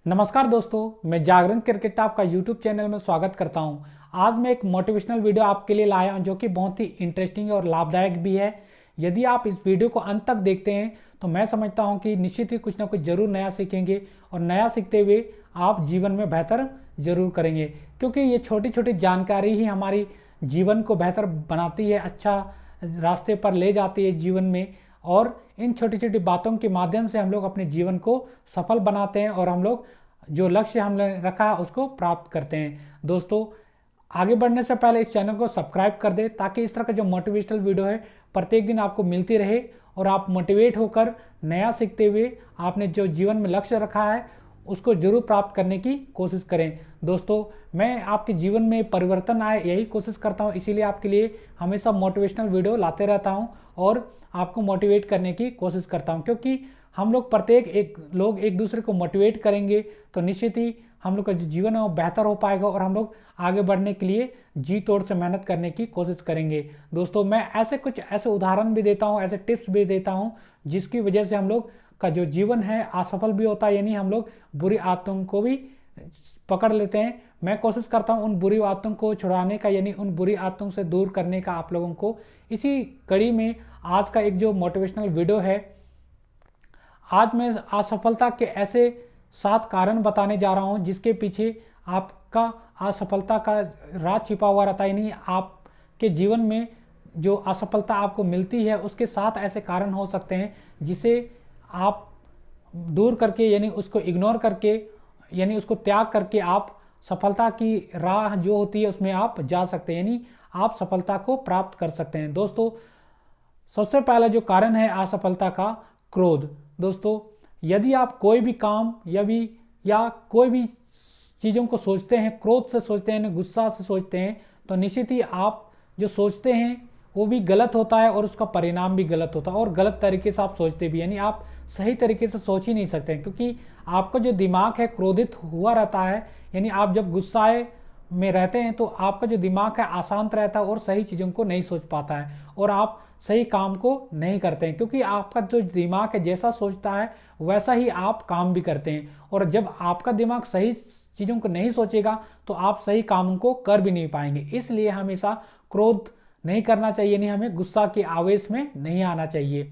नमस्कार दोस्तों, मैं जागरण क्रिकेट आपका यूट्यूब चैनल में स्वागत करता हूं। आज मैं एक मोटिवेशनल वीडियो आपके लिए लाया हूं जो कि बहुत ही इंटरेस्टिंग और लाभदायक भी है। यदि आप इस वीडियो को अंत तक देखते हैं तो मैं समझता हूं कि निश्चित ही कुछ ना कुछ जरूर नया सीखेंगे और नया सीखते हुए आप जीवन में बेहतर जरूर करेंगे, क्योंकि ये छोटी छोटी जानकारी ही हमारी जीवन को बेहतर बनाती है, अच्छा रास्ते पर ले जाती है जीवन में। और इन छोटी छोटी बातों के माध्यम से हम लोग अपने जीवन को सफल बनाते हैं और हम लोग जो लक्ष्य हमने रखा है उसको प्राप्त करते हैं। दोस्तों, आगे बढ़ने से पहले इस चैनल को सब्सक्राइब कर दें ताकि इस तरह का जो मोटिवेशनल वीडियो है प्रत्येक दिन आपको मिलती रहे और आप मोटिवेट होकर नया सीखते हुए आपने जो जीवन में लक्ष्य रखा है उसको जरूर प्राप्त करने की कोशिश करें। दोस्तों, मैं आपके जीवन में परिवर्तन आए यही कोशिश करता हूं, इसीलिए आपके लिए हमेशा मोटिवेशनल वीडियो लाते रहता हूं और आपको मोटिवेट करने की कोशिश करता हूं, क्योंकि हम लोग प्रत्येक लोग एक दूसरे को मोटिवेट करेंगे तो निश्चित ही हम लोग का जो जीवन है वो बेहतर हो पाएगा और हम लोग आगे बढ़ने के लिए जी तोड़ से मेहनत करने की कोशिश करेंगे। दोस्तों, मैं ऐसे उदाहरण भी देता हूं, ऐसे टिप्स भी देता हूं जिसकी वजह से हम लोग का जो जीवन है असफल भी होता है, यानी हम लोग बुरी आदतों को भी पकड़ लेते हैं। मैं कोशिश करता हूं उन बुरी आदतों को छुड़ाने का, यानी उन बुरी आदतों से दूर करने का आप लोगों को। इसी कड़ी में आज का एक जो मोटिवेशनल वीडियो है, आज मैं असफलता के ऐसे 7 कारण बताने जा रहा हूं जिसके पीछे आपका असफलता का राज छिपा हुआ रहता है। यानी आपके जीवन में जो असफलता आपको मिलती है उसके 7 ऐसे कारण हो सकते हैं जिसे आप दूर करके, यानी उसको इग्नोर करके, यानी उसको त्याग करके आप सफलता की राह जो होती है उसमें आप जा सकते हैं, यानी आप सफलता को प्राप्त कर सकते हैं। दोस्तों, सबसे पहला जो कारण है असफलता का, क्रोध। दोस्तों, यदि आप कोई भी काम या कोई भी चीज़ों को सोचते हैं, क्रोध से सोचते हैं, गुस्सा से सोचते हैं, तो निश्चित ही आप जो सोचते हैं वो भी गलत होता है और उसका परिणाम भी गलत होता है और गलत तरीके से आप सोचते भी, यानी आप सही तरीके से सोच ही नहीं सकते हैं, क्योंकि आपका जो दिमाग है क्रोधित हुआ रहता है। यानी आप जब गुस्साए में रहते हैं तो आपका जो दिमाग है अशांत रहता है और सही चीज़ों को नहीं सोच पाता है और आप सही काम को नहीं करते हैं, क्योंकि आपका जो दिमाग है जैसा सोचता है वैसा ही आप काम भी करते हैं। और जब आपका दिमाग सही चीज़ों को नहीं सोचेगा तो आप सही कामों को कर भी नहीं पाएंगे। इसलिए हमेशा क्रोध नहीं करना चाहिए, नहीं, हमें गुस्सा के आवेश में नहीं आना चाहिए,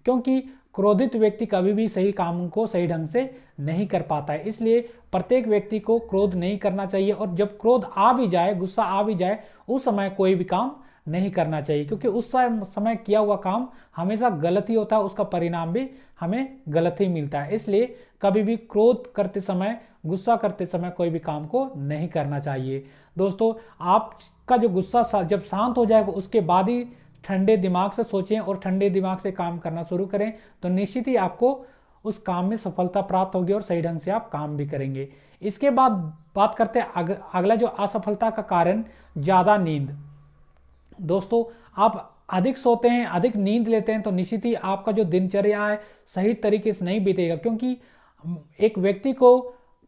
क्योंकि क्रोधित व्यक्ति कभी भी सही कामों को सही ढंग से नहीं कर पाता है। इसलिए प्रत्येक व्यक्ति को क्रोध नहीं करना चाहिए और जब क्रोध आ भी जाए, गुस्सा आ भी जाए, उस समय कोई भी काम नहीं करना चाहिए, क्योंकि उस समय किया हुआ काम हमेशा गलत ही होता है, उसका परिणाम भी हमें गलत ही मिलता है। इसलिए कभी भी क्रोध करते समय, गुस्सा करते समय कोई भी काम को नहीं करना चाहिए। दोस्तों, आपका जो गुस्सा जब शांत हो जाएगा उसके बाद ही ठंडे दिमाग से सोचें और ठंडे दिमाग से काम करना शुरू करें, तो निश्चित ही आपको उस काम में सफलता प्राप्त होगी और सही ढंग से आप काम भी करेंगे। इसके बाद बात करते हैं अगला जो असफलता का कारण, ज़्यादा नींद। दोस्तों, आप अधिक सोते हैं, अधिक नींद लेते हैं तो निश्चित ही आपका जो दिनचर्या है सही तरीके से नहीं बीतेगा, क्योंकि एक व्यक्ति को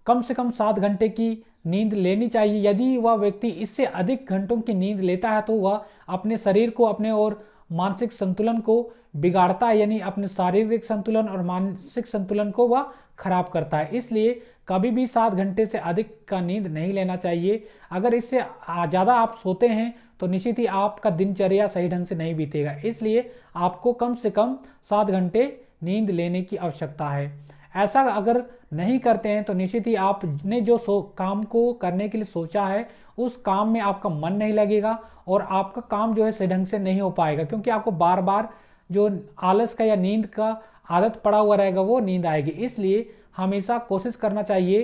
कम से कम 7 घंटे की नींद लेनी चाहिए। यदि वह व्यक्ति इससे अधिक घंटों की नींद लेता है तो वह अपने शरीर को, अपने और मानसिक संतुलन को बिगाड़ता है, यानी अपने शारीरिक संतुलन और मानसिक संतुलन को वह खराब करता है। इसलिए कभी भी 7 घंटे से अधिक का नींद नहीं लेना चाहिए। अगर इससे ज़्यादा आप सोते हैं तो निश्चित ही आपका दिनचर्या सही ढंग से नहीं बीतेगा। इसलिए आपको कम से कम 7 घंटे नींद लेने की आवश्यकता है। ऐसा अगर नहीं करते हैं तो निश्चित ही आपने जो काम को करने के लिए सोचा है उस काम में आपका मन नहीं लगेगा और आपका काम जो है सही ढंग से नहीं हो पाएगा, क्योंकि आपको बार बार जो आलस का या नींद का आदत पड़ा हुआ रहेगा वो नींद आएगी। इसलिए हमेशा कोशिश करना चाहिए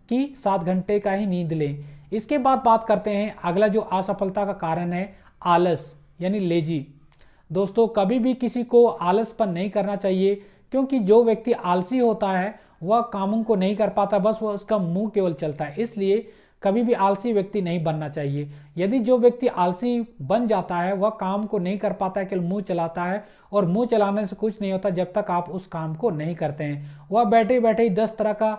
कि 7 घंटे का ही नींद लें। इसके बाद बात करते हैं अगला जो असफलता का कारण है, आलस यानी लेजी। दोस्तों, कभी भी किसी को आलसपन नहीं करना चाहिए, क्योंकि जो व्यक्ति आलसी होता है वह कामों को नहीं कर पाता, बस वह उसका मुंह केवल चलता है। इसलिए कभी भी आलसी व्यक्ति नहीं बनना चाहिए। यदि जो व्यक्ति आलसी बन जाता है वह काम को नहीं कर पाता है, केवल मुंह चलाता है, और मुंह चलाने से कुछ नहीं होता जब तक आप उस काम को नहीं करते हैं। वह बैठे बैठे ही 10 तरह का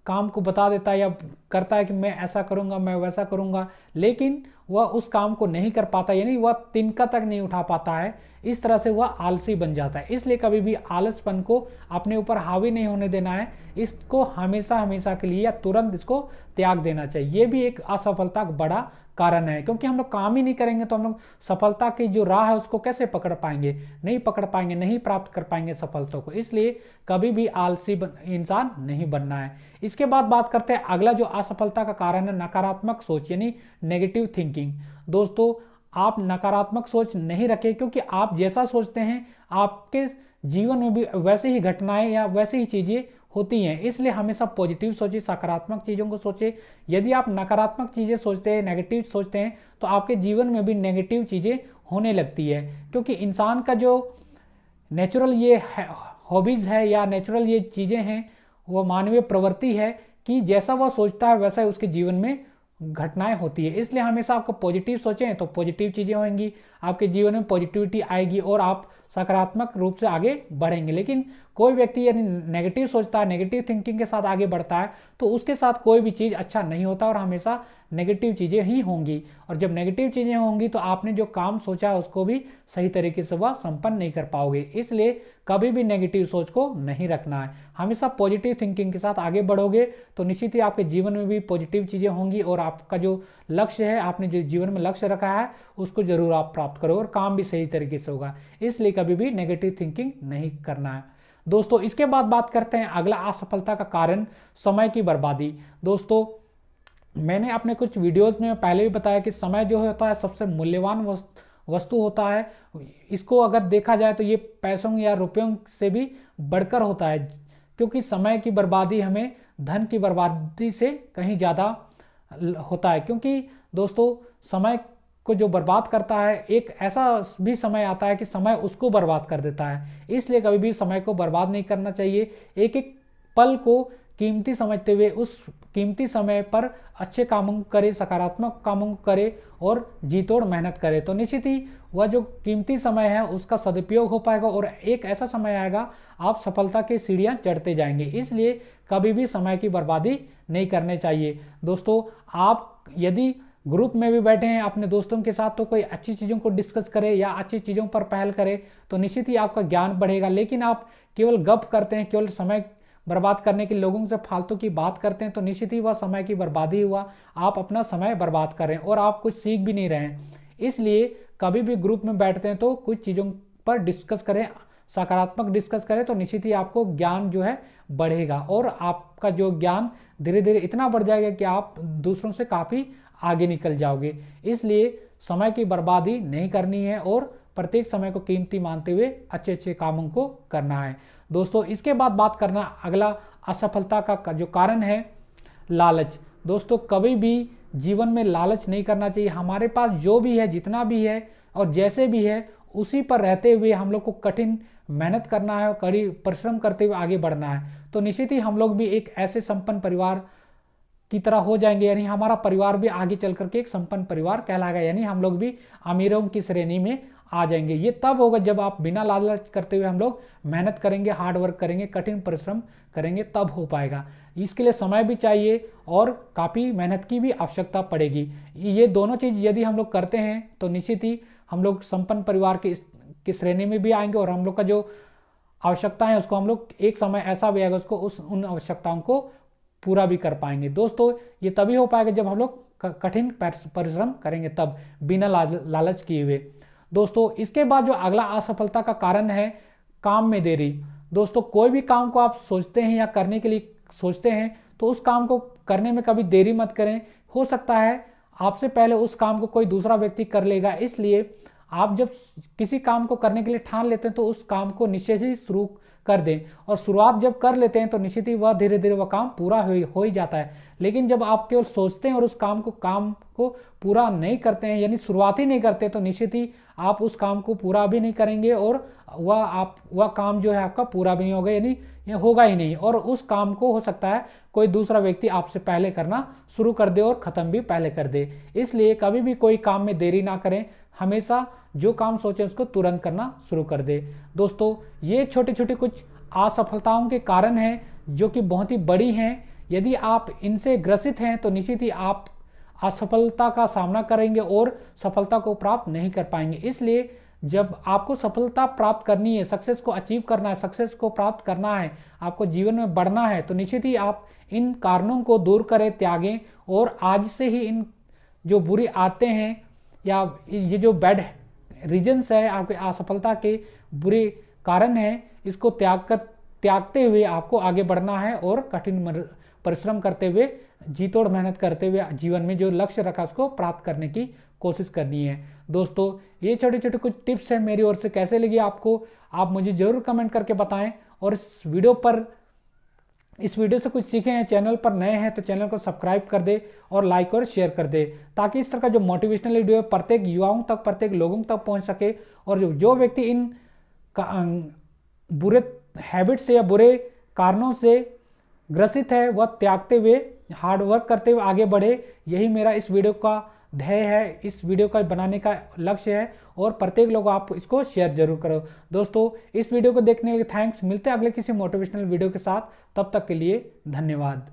काम को बता देता है या करता है कि मैं ऐसा करूंगा, मैं वैसा करूंगा, लेकिन वह उस काम को नहीं कर पाता, यानी वह तिनका तक नहीं उठा पाता है। इस तरह से वह आलसी बन जाता है। इसलिए कभी भी आलसपन को अपने ऊपर हावी नहीं होने देना है। इसको हमेशा हमेशा के लिए या तुरंत इसको त्याग देना चाहिए। ये भी एक असफलता का बड़ा कारण है, क्योंकि हम लोग काम ही नहीं करेंगे तो हम लोग सफलता की जो राह है उसको कैसे पकड़ पाएंगे, नहीं पकड़ पाएंगे, नहीं प्राप्त कर पाएंगे सफलता को। इसलिए कभी भी आलसी इंसान नहीं बनना है। इसके बाद बात करते हैं अगला जो असफलता का कारण है, नकारात्मक सोच यानी नेगेटिव थिंकिंग। दोस्तों, आप नकारात्मक सोच नहीं रखें, क्योंकि आप जैसा सोचते हैं आपके जीवन में भी वैसे ही घटनाएं या वैसे ही चीजें होती हैं। इसलिए हमेशा पॉजिटिव सोचिए, सकारात्मक चीज़ों को सोचिए। यदि आप नकारात्मक चीज़ें सोचते हैं, नेगेटिव सोचते हैं, तो आपके जीवन में भी नेगेटिव चीज़ें होने लगती है। क्योंकि इंसान का जो नेचुरल ये हॉबीज़ है या नेचुरल ये चीज़ें हैं, वो मानवीय प्रवृत्ति है कि जैसा वह सोचता है वैसा ही उसके जीवन में घटनाएं होती है। इसलिए हमेशा आपको पॉजिटिव सोचें तो पॉजिटिव चीज़ें होंगी, आपके जीवन में पॉजिटिविटी आएगी और आप सकारात्मक रूप से आगे बढ़ेंगे। लेकिन कोई व्यक्ति यदि नेगेटिव सोचता है, नेगेटिव थिंकिंग के साथ आगे बढ़ता है, तो उसके साथ कोई भी चीज़ अच्छा नहीं होता और हमेशा नेगेटिव चीज़ें ही होंगी। और जब नेगेटिव चीज़ें होंगी तो आपने जो काम सोचा है उसको भी सही तरीके से वह संपन्न नहीं कर पाओगे। इसलिए कभी भी नेगेटिव सोच को नहीं रखना है। हमेशा पॉजिटिव थिंकिंग के साथ आगे बढ़ोगे तो निश्चित ही आपके जीवन में भी पॉजिटिव चीज़ें होंगी और आपका जो लक्ष्य है, आपने जो जीवन में लक्ष्य रखा है, उसको जरूर आप प्राप्त करोगे और काम भी सही तरीके से होगा। इसलिए कभी भी नेगेटिव थिंकिंग नहीं करना है। दोस्तों, इसके बाद बात करते हैं अगला असफलता का कारण, समय की बर्बादी। दोस्तों, मैंने अपने कुछ वीडियोस में पहले भी बताया कि समय जो होता है सबसे मूल्यवान वस्तु होता है। इसको अगर देखा जाए तो ये पैसों या रुपयों से भी बढ़कर होता है, क्योंकि समय की बर्बादी हमें धन की बर्बादी से कहीं ज़्यादा होता है। क्योंकि दोस्तों, समय को जो बर्बाद करता है, एक ऐसा भी समय आता है कि समय उसको बर्बाद कर देता है। इसलिए कभी भी समय को बर्बाद नहीं करना चाहिए। एक एक पल को कीमती समझते हुए उस कीमती समय पर अच्छे कामों को करे, सकारात्मक कामों को करे और जी तोड़ मेहनत करे, तो निश्चित ही वह जो कीमती समय है उसका सदुपयोग हो पाएगा और एक ऐसा समय आएगा आप सफलता की सीढ़ियां चढ़ते जाएंगे। इसलिए कभी भी समय की बर्बादी नहीं करनी चाहिए। दोस्तों, आप यदि ग्रुप में भी बैठे हैं अपने दोस्तों के साथ तो कोई अच्छी चीज़ों को डिस्कस करें या अच्छी चीज़ों पर पहल करें, तो निश्चित ही आपका ज्ञान बढ़ेगा। लेकिन आप केवल गप करते हैं, केवल समय बर्बाद करने के लोगों से फालतू की बात करते हैं, तो निश्चित ही वह समय की बर्बादी हुआ। आप अपना समय बर्बाद कर रहे हैं और आप कुछ सीख भी नहीं रहे हैं। इसलिए कभी भी ग्रुप में बैठते हैं तो कुछ चीज़ों पर डिस्कस करें, सकारात्मक डिस्कस करें, तो निश्चित ही आपको ज्ञान जो है बढ़ेगा और आपका जो ज्ञान धीरे धीरे इतना बढ़ जाएगा कि आप दूसरों से काफ़ी आगे निकल जाओगे। इसलिए समय की बर्बादी नहीं करनी है और प्रत्येक समय को कीमती मानते हुए अच्छे अच्छे कामों को करना है। दोस्तों, इसके बाद बात करना अगला असफलता का जो कारण है, लालच। दोस्तों, कभी भी जीवन में लालच नहीं करना चाहिए। हमारे पास जो भी है, जितना भी है और जैसे भी है, उसी पर रहते हुए हम लोग को कठिन मेहनत करना है और कड़ी परिश्रम करते हुए आगे बढ़ना है। तो निश्चित ही हम लोग भी एक ऐसे संपन्न परिवार की तरह हो जाएंगे, यानी हमारा परिवार भी आगे चल करके एक संपन्न परिवार कहलाएगा, यानी हम लोग भी अमीरों की श्रेणी में आ जाएंगे। ये तब होगा जब आप बिना लालच करते हुए हम लोग मेहनत करेंगे, हार्ड वर्क करेंगे, कठिन परिश्रम करेंगे, तब हो पाएगा। इसके लिए समय भी चाहिए और काफ़ी मेहनत की भी आवश्यकता पड़ेगी। ये दोनों चीज़ यदि हम लोग करते हैं तो निश्चित ही हम लोग संपन्न परिवार की श्रेणी में भी आएंगे और हम लोग का जो आवश्यकता है उसको हम लोग एक समय ऐसा भी आएगा उसको उन आवश्यकताओं को पूरा भी कर पाएंगे। दोस्तों, ये तभी हो पाएगा जब हम लोग कठिन परिश्रम करेंगे, तब बिना लालच किए हुए। दोस्तों, इसके बाद जो अगला असफलता का कारण है, काम में देरी। दोस्तों, कोई भी काम को आप सोचते हैं या करने के लिए सोचते हैं तो उस काम को करने में कभी देरी मत करें। हो सकता है आपसे पहले उस काम को कोई दूसरा व्यक्ति कर लेगा। इसलिए आप जब किसी काम को करने के लिए ठान लेते हैं तो उस काम को निश्चय ही शुरू कर दें और शुरुआत जब कर लेते हैं तो निश्चित ही वह धीरे धीरे वह काम पूरा हो ही जाता है। लेकिन जब आप केवल सोचते हैं और उस काम को पूरा नहीं करते हैं, यानी शुरुआत ही नहीं करते, तो निश्चित ही आप उस काम को पूरा भी नहीं करेंगे और वह काम जो है आपका पूरा भी नहीं होगा, यानी ये होगा ही नहीं। और उस काम को हो सकता है कोई दूसरा व्यक्ति आपसे पहले करना शुरू कर दे और ख़त्म भी पहले कर दे। इसलिए कभी भी कोई काम में देरी ना करें, हमेशा जो काम सोचें उसको तुरंत करना शुरू कर दे। दोस्तों, ये छोटे छोटे कुछ असफलताओं के कारण हैं जो कि बहुत ही बड़ी हैं। यदि आप इनसे ग्रसित हैं तो निश्चित ही असफलता का सामना करेंगे और सफलता को प्राप्त नहीं कर पाएंगे। इसलिए जब आपको सफलता प्राप्त करनी है, सक्सेस को अचीव करना है, सक्सेस को प्राप्त करना है, आपको जीवन में बढ़ना है, तो निश्चित ही आप इन कारणों को दूर करें, त्यागें और आज से ही इन जो बुरी आदतें हैं या ये जो बैड रीजन्स है, आपके असफलता के बुरे कारण हैं, इसको त्यागते हुए आपको आगे बढ़ना है और कठिन परिश्रम करते हुए, जी तोड़ मेहनत करते हुए जीवन में जो लक्ष्य रखा उसको प्राप्त करने की कोशिश करनी है। दोस्तों ये छोटे छोटे कुछ टिप्स हैं मेरी ओर से, कैसे लगी आपको आप मुझे जरूर कमेंट करके बताएं। और इस वीडियो से कुछ सीखे हैं, चैनल पर नए हैं तो चैनल को सब्सक्राइब कर दे और लाइक और शेयर कर दे, ताकि इस तरह का जो मोटिवेशनल वीडियो है प्रत्येक युवाओं तक, प्रत्येक लोगों तक पहुंच सके। और जो व्यक्ति इन बुरे हैबिट से या बुरे कारणों से ग्रसित है, वह त्यागते हुए हार्ड वर्क करते हुए आगे बढ़े। यही मेरा इस वीडियो का ध्येय है, इस वीडियो का बनाने का लक्ष्य है। और प्रत्येक लोग आप इसको शेयर जरूर करो। दोस्तों इस वीडियो को देखने के लिए थैंक्स। मिलते हैं अगले किसी मोटिवेशनल वीडियो के साथ, तब तक के लिए धन्यवाद।